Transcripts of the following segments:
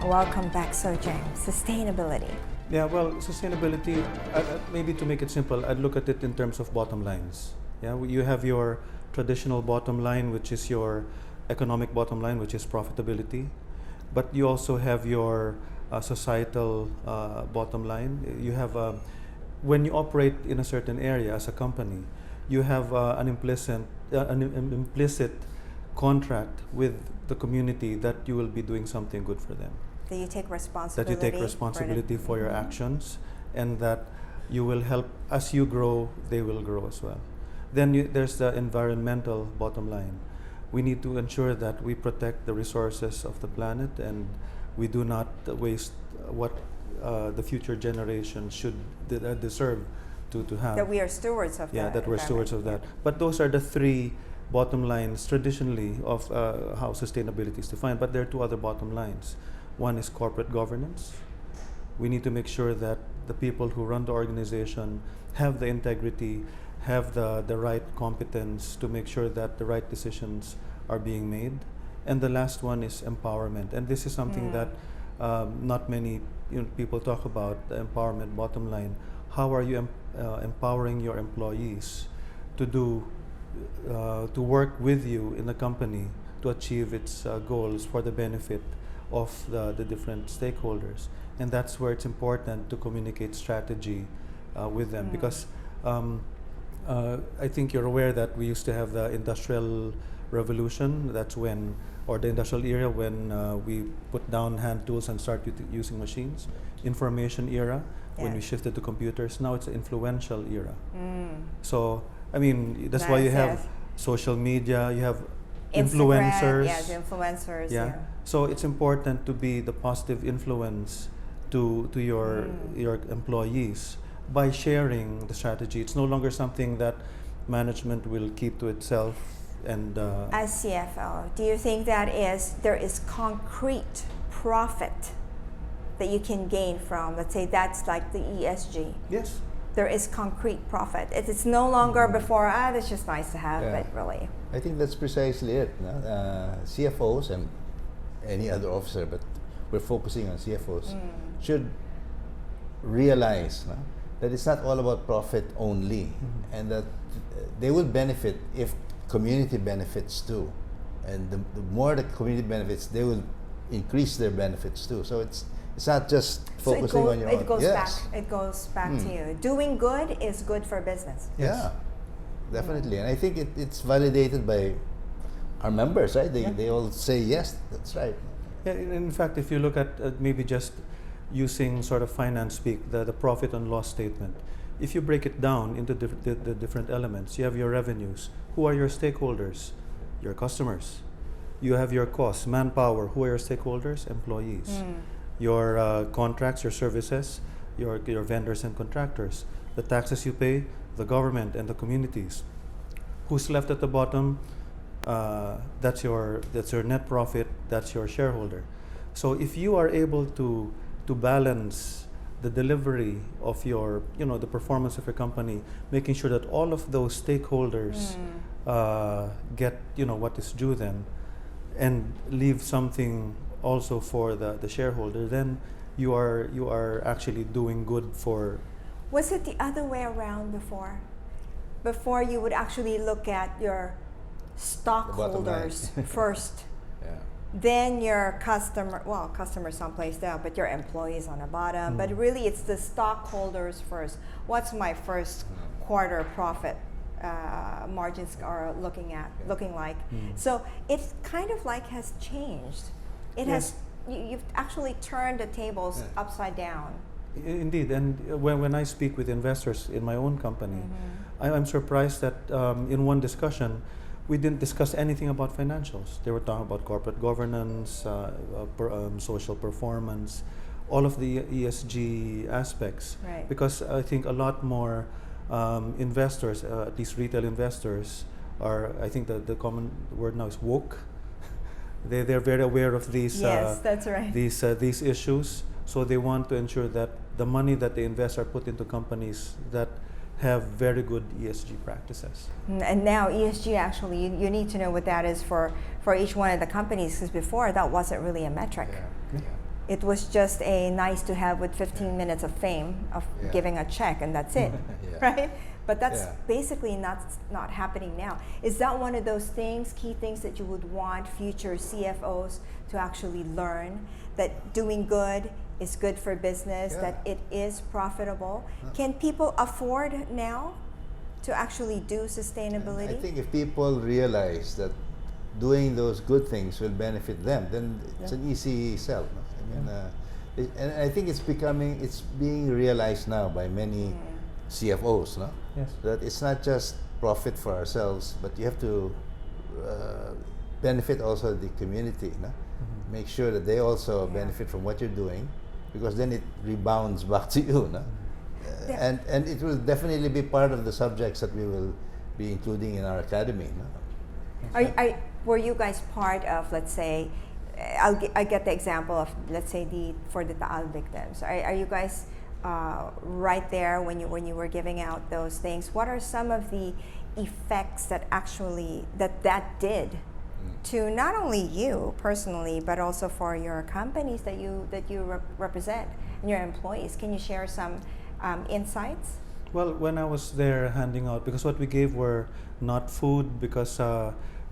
Welcome back, Sir James. Sustainability. Yeah, well, sustainability, maybe to make it simple, I'd look at it in terms of bottom lines. Yeah, you have your traditional bottom line, which is your economic bottom line, which is profitability. But you also have your societal bottom line. You have, when you operate in a certain area as a company, you have an implicit contract with the community that you will be doing something good for them. That you take responsibility. That you take responsibility for your actions, and that you will help, as you grow, they will grow as well. Then there's the environmental bottom line. We need to ensure that we protect the resources of the planet and we do not waste what the future generations should deserve to have. That we are stewards of that. Yeah, that we're stewards of that. But those are the three bottom lines traditionally of how sustainability is defined. But there are two other bottom lines. One is corporate governance. We need to make sure that the people who run the organization have the integrity, have the right competence to make sure that the right decisions are being made. And the last one is empowerment. And this is something that not many people talk about, the empowerment bottom line. How are you empowering your employees to work with you in the company to achieve its goals for the benefit of the different stakeholders? And that's where it's important to communicate strategy with them, because I think you're aware that we used to have the Industrial Revolution. That's when, or the industrial era, when we put down hand tools and start using machines. Information era, when we shifted to computers. Now it's an influential era. So, I mean, that's why you have social media, you have Instagram, influencers. Yes, influencers. Yeah. So it's important to be the positive influence to your employees by sharing the strategy. It's no longer something that management will keep to itself. And as CFO, do you think that there is concrete profit that you can gain from, let's say that's like the ESG? Yes. There is concrete profit. It's no longer before, that's just nice to have, but really. I think that's precisely it. CFOs and any other officer, but we're focusing on CFOs, should realize that it's not all about profit only, and that they will benefit if community benefits too. And the more the community benefits, they will increase their benefits too. So it's not just focusing on your own. It goes back to you. Doing good is good for business. Yeah, definitely. And I think it's validated by our members, right? They all say, yes, that's right. Yeah, in fact, if you look at maybe just using sort of finance speak, the profit and loss statement, if you break it down into the different elements, you have your revenues. Who are your stakeholders? Your customers. You have your costs, manpower. Who are your stakeholders? Employees. Your contracts, your services, your vendors and contractors. The taxes you pay, the government and the communities. Who's left at the bottom? That's your net profit. That's your shareholder. So if you are able to balance the delivery of your, the performance of your company, making sure that all of those stakeholders get, what is due them, and leave something also for the shareholder, then you are actually doing good for. Was it the other way around before? Before you would actually look at your stockholders first. Then your customer someplace down, but your employees on the bottom. But really, it's the stockholders first. What's my first quarter profit margins are looking like? So it's kind of like has changed. It has. You've actually turned the tables upside down. Indeed, and when I speak with investors in my own company, I'm surprised that in one discussion, we didn't discuss anything about financials. They were talking about corporate governance, social performance, all of the ESG aspects. Right. Because I think a lot more investors, at least retail investors, are, I think the common word now is woke. They're very aware of these that's right. these issues. So they want to ensure that the money that they invest are put into companies that have very good ESG practices. And now ESG, actually, you need to know what that is for each one of the companies, because before that wasn't really a metric. it was just a nice to have with 15 minutes of fame of giving a check and that's it, right? But that's basically not happening now. Is that one of those things, key things that you would want future CFOs to actually learn, that doing good is good for business, that it is profitable? Can people afford now to actually do sustainability? I think if people realize that doing those good things will benefit them, then it's an easy sell. I mean, and I think it's being realized now by many CFOs, no? Yes. That it's not just profit for ourselves, but you have to benefit also the community, no? Make sure that they also benefit from what you're doing, because then it rebounds back to you, no? And it will definitely be part of the subjects that we will be including in our academy, no? Were you guys part of, let's say, I get the example of, let's say, for the Taal victims. Are you guys right there when you were giving out those things? What are some of the effects that actually that did to not only you personally, but also for your companies that you represent and your employees? Can you share some insights? Well, when I was there handing out, because what we gave were not food, because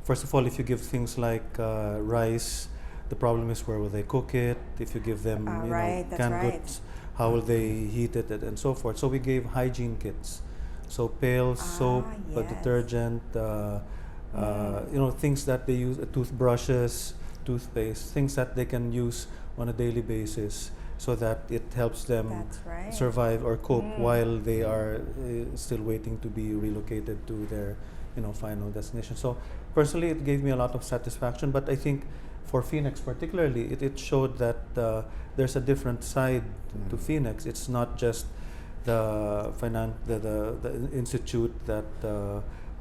first of all, if you give things like rice, the problem is where will they cook it? If you give them canned goods, how will they heat it and so forth? So we gave hygiene kits, so pails, soap, detergent, things that they use, toothbrushes, toothpaste, things that they can use on a daily basis, so that it helps them survive or cope while they are still waiting to be relocated to their final destination. So personally, it gave me a lot of satisfaction. But I think for FINEX particularly, it showed that there's a different side to FINEX. It's not just the institute that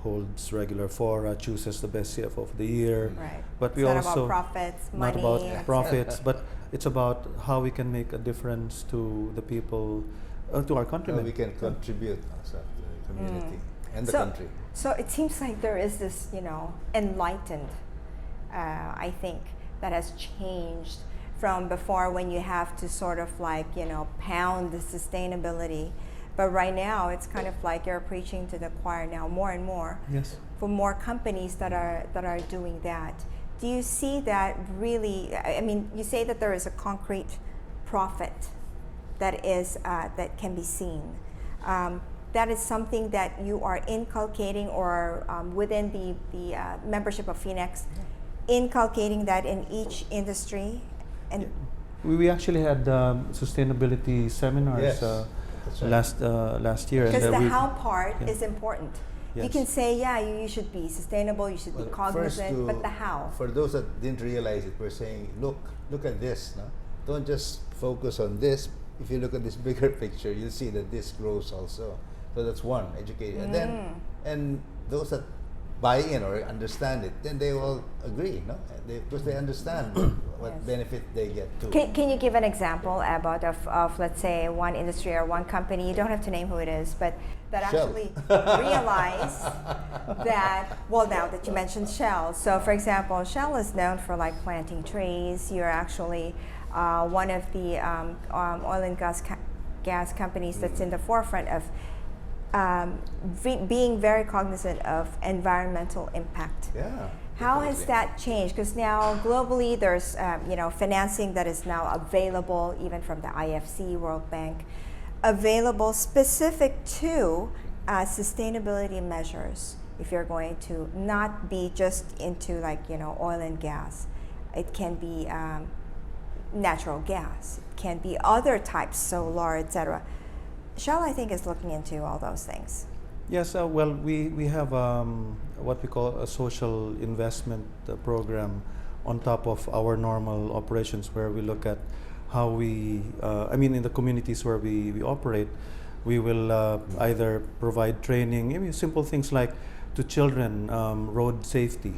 holds regular fora, chooses the best CFO of the year. Right. But we it's also not about profits, money. Not about profits, but it's about how we can make a difference to the people, to our countrymen. How we can contribute also to the community and the country. So it seems like there is this, enlightened, I think, that has changed from before, when you have to sort of pound the sustainability. But right now, it's kind of like you're preaching to the choir now more and more. Yes. For more companies that are doing that. Do you see that really? I mean, you say that there is a concrete profit that is that can be seen. That is something that you are inculcating, or within the membership of FINEX, inculcating that in each industry. And we actually had sustainability seminars last year. Because the how part is important. Yes. You can say, you should be sustainable, you should be cognizant, but the how. For those that didn't realize it, we're saying, look at this. No? Don't just focus on this. If you look at this bigger picture, you'll see that this grows also. So that's one, educate. And those that buy in or understand it, then they will agree, no? Because they understand what benefit they get too. Can you give an example about of let's say one industry or one company? You don't have to name who it is, but that Shell. actually realize that, well, now that you mentioned Shell. So for example, Shell is known for planting trees. You're actually one of the oil and gas companies that's in the forefront of being very cognizant of environmental impact. Yeah. How has that changed? Because now globally there's financing that is now available, even from the IFC, World Bank, available specific to sustainability measures. If you're going to not be just into oil and gas, it can be natural gas, it can be other types, solar, etc. Shell, I think, is looking into all those things. Yes, well, we have what we call a social investment program on top of our normal operations, where we look at how we, in the communities where we operate, we will either provide training, simple things like to children, road safety.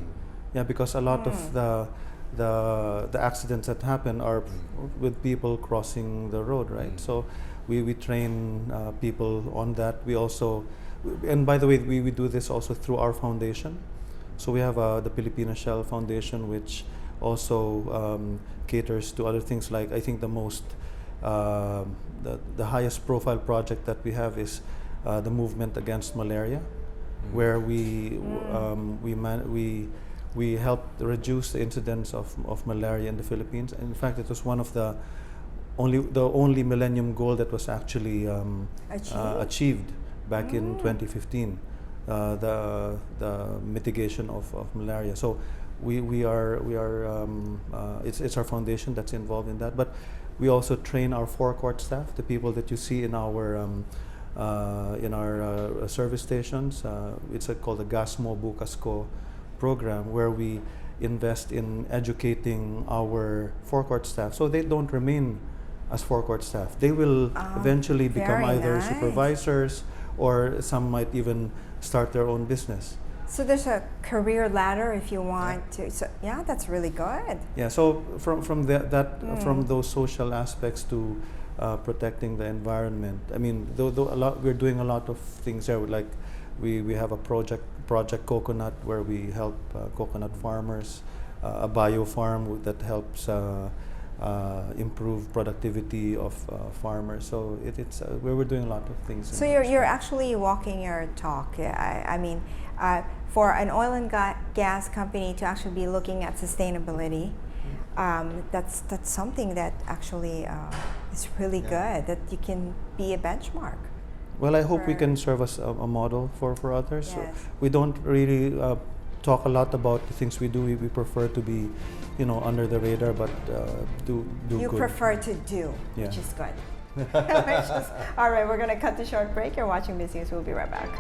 Yeah, because a lot of the accidents that happen are with people crossing the road, right? So we train people on that. We also, and by the way, we do this also through our foundation. So we have the Filipino Shell Foundation, which also caters to other things like, I think the most, the highest profile project that we have is the movement against malaria, where we helped reduce the incidence of malaria in the Philippines. And in fact, it was one of the only Millennium Goal that was actually achieved back in 2015. The mitigation of malaria. So it's our foundation that's involved in that. But we also train our forecourt staff, the people that you see in our service stations. It's called the Gasmo Bukas Ko program, where we invest in educating our forecourt staff so they don't remain as forecourt staff. They will eventually become either supervisors, or some might even start their own business. So there's a career ladder if you want to. So yeah, that's really good. Yeah. So from those social aspects to protecting the environment. I mean, we're doing a lot of things there. Like we have a project Coconut, where we help coconut farmers, a bio farm that helps improve productivity of farmers. So it's we're doing a lot of things. So you're actually walking your talk. I mean, for an oil and gas company to actually be looking at sustainability, that's something that actually is really good. That you can be a benchmark. Well, I hope we can serve as a model for others. Yes. So we don't really talk a lot about the things we do. We prefer to be, under the radar, but do You good. prefer to do, which is good. All right, we're going to cut the short break. You're watching Biz News. We'll be right back.